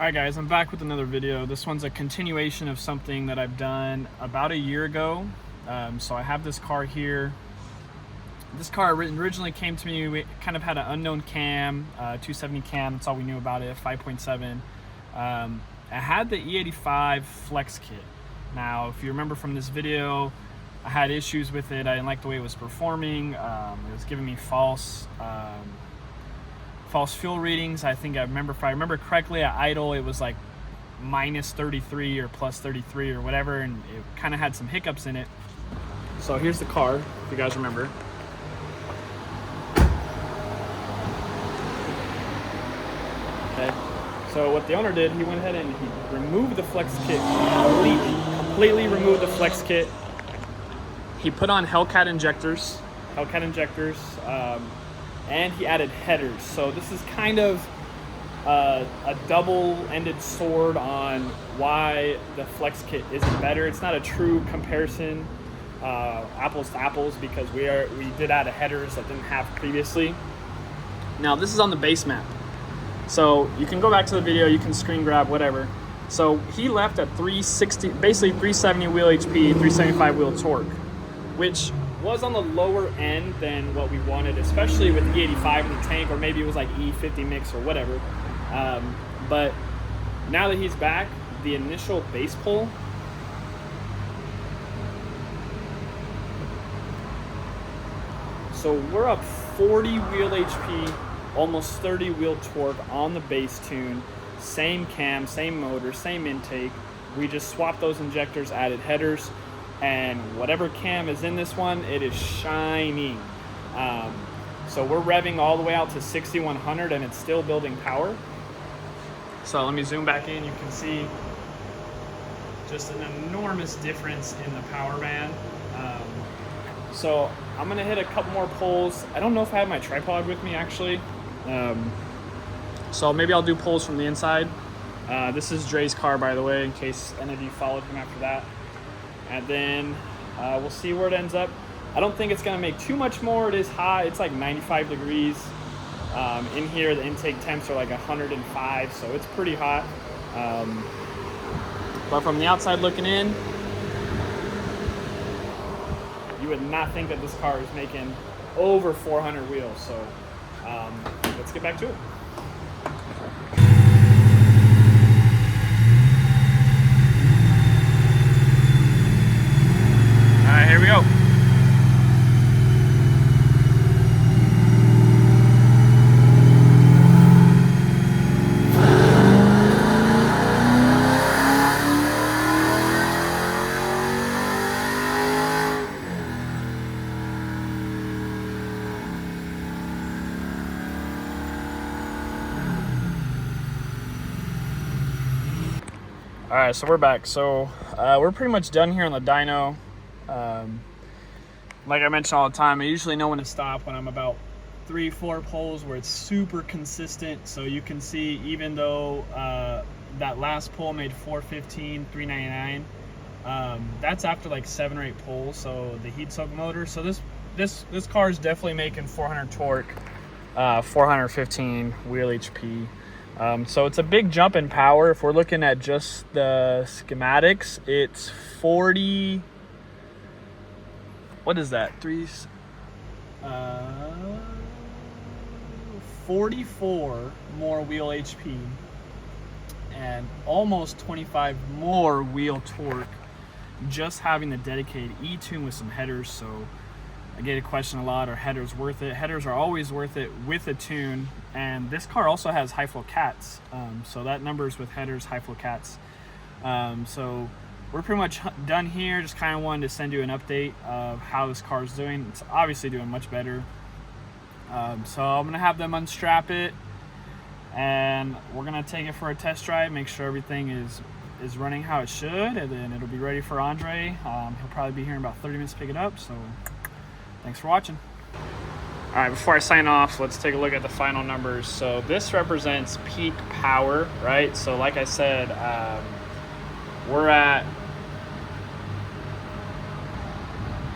Alright guys, I'm back with another video. This one's a continuation of something that I've done about a year ago. So I have this car here. This car originally came to me, we kind of had an unknown cam, 270 cam, that's all we knew about it, 5.7. I had the E85 flex kit. Now, if you remember from this video, I had issues with it. I didn't like the way it was performing. It was giving me false fuel readings. If I remember correctly, at idle it was like minus 33 or plus 33 or whatever, and it kind of had some hiccups in it. So here's the car, if you guys remember. Okay, so what the owner did, he went ahead and he removed the flex kit completely removed the flex kit. He put on hellcat injectors, and he added headers. So this is kind of a double-ended sword on why the flex kit isn't better. It's not a true comparison, apples to apples, because we did add headers that didn't have previously. Now this is on the base map, so you can go back to the video, you can screen grab, whatever. So he left at 360, basically 370 wheel HP, 375 wheel torque, which was on the lower end than what we wanted, especially with the E85 in the tank, or maybe it was like E50 mix or whatever. But now that he's back, the initial base pull, so we're up 40 wheel HP, almost 30 wheel torque on the base tune, same cam, same motor, same intake. We just swapped those injectors, added headers, and whatever cam is in this one, it is shining. So we're revving all the way out to 6100 and it's still building power. So let me zoom back in. You can see just an enormous difference in the power band. So I'm gonna hit a couple more pulls. I don't know if I have my tripod with me actually. So maybe I'll do pulls from the inside. This is Dre's car, by the way, in case any of you followed him after that. And then we'll see where it ends up. I don't think it's gonna make too much more. It is hot, it's like 95 degrees. In here, the intake temps are like 105, so it's pretty hot. But from the outside looking in, you would not think that this car is making over 400 wheels. So let's get back to it. Here we go. All right, so we're back. So we're pretty much done here on the dyno. Like I mentioned all the time, I usually know when to stop when I'm about 3-4 pulls where it's super consistent. So you can see, even though that last pull made 415, 399, that's after like 7 or 8 pulls. So the heat soak motor. So this car is definitely making 400 torque, 415 wheel HP. So it's a big jump in power. If we're looking at just the schematics, it's 40. What is that? 44 more wheel HP and almost 25 more wheel torque, just having the dedicated E-tune with some headers. So I get a question a lot, are headers worth it? Headers are always worth it with a tune, and this car also has high flow cats. So that number's with headers, high flow cats. So we're pretty much done here. Just kind of wanted to send you an update of how this car is doing. It's obviously doing much better. So I'm gonna have them unstrap it, and we're gonna take it for a test drive, make sure everything is running how it should, and then it'll be ready for Andre. He'll probably be here in about 30 minutes to pick it up. So thanks for watching. All right, before I sign off, let's take a look at the final numbers. So this represents peak power, right? So like I said,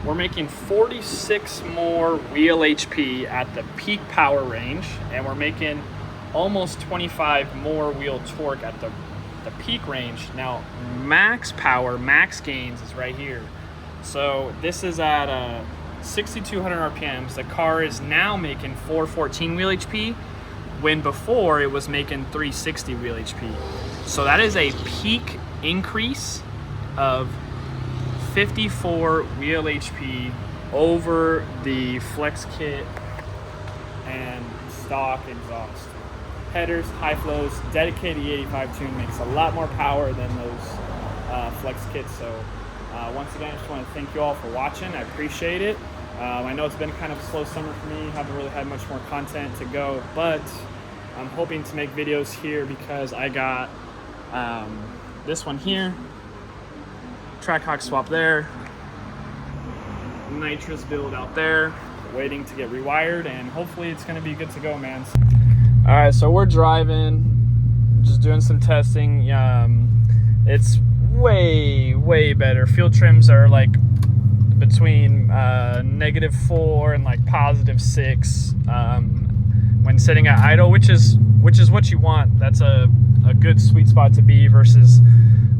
we're making 46 more wheel HP at the peak power range, and we're making almost 25 more wheel torque at the peak range. Now, max power, max gains is right here. So this is at 6,200 RPMs. The car is now making 414 wheel HP, when before it was making 360 wheel HP. So that is a peak increase of 54 wheel HP over the flex kit and stock exhaust. Headers, high flows, dedicated E85 tune makes a lot more power than those flex kits. So once again, I just want to thank you all for watching. I appreciate it. I know it's been kind of a slow summer for me. Haven't really had much more content to go, but I'm hoping to make videos here because I got this one here, track hawk swap there, nitrous build out there, waiting to get rewired, and hopefully it's going to be good to go, man. All right, so we're driving, just doing some testing. It's way better. Fuel trims are like between -4 and like +6 when sitting at idle, which is what you want. That's a good sweet spot to be versus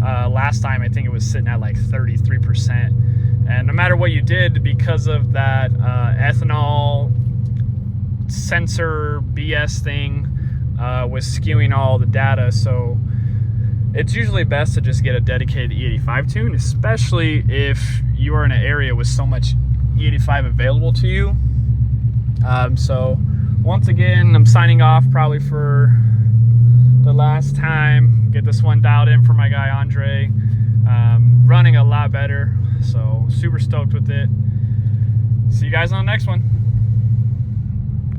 last time I think it was sitting at like 33%. And no matter what you did, because of that ethanol sensor BS thing was skewing all the data. So it's usually best to just get a dedicated E85 tune, especially if you are in an area with so much E85 available to you. So once again, I'm signing off probably for the last time. Get this one dialed in for my guy Andre. Running a lot better, so super stoked with it. See you guys on the next one.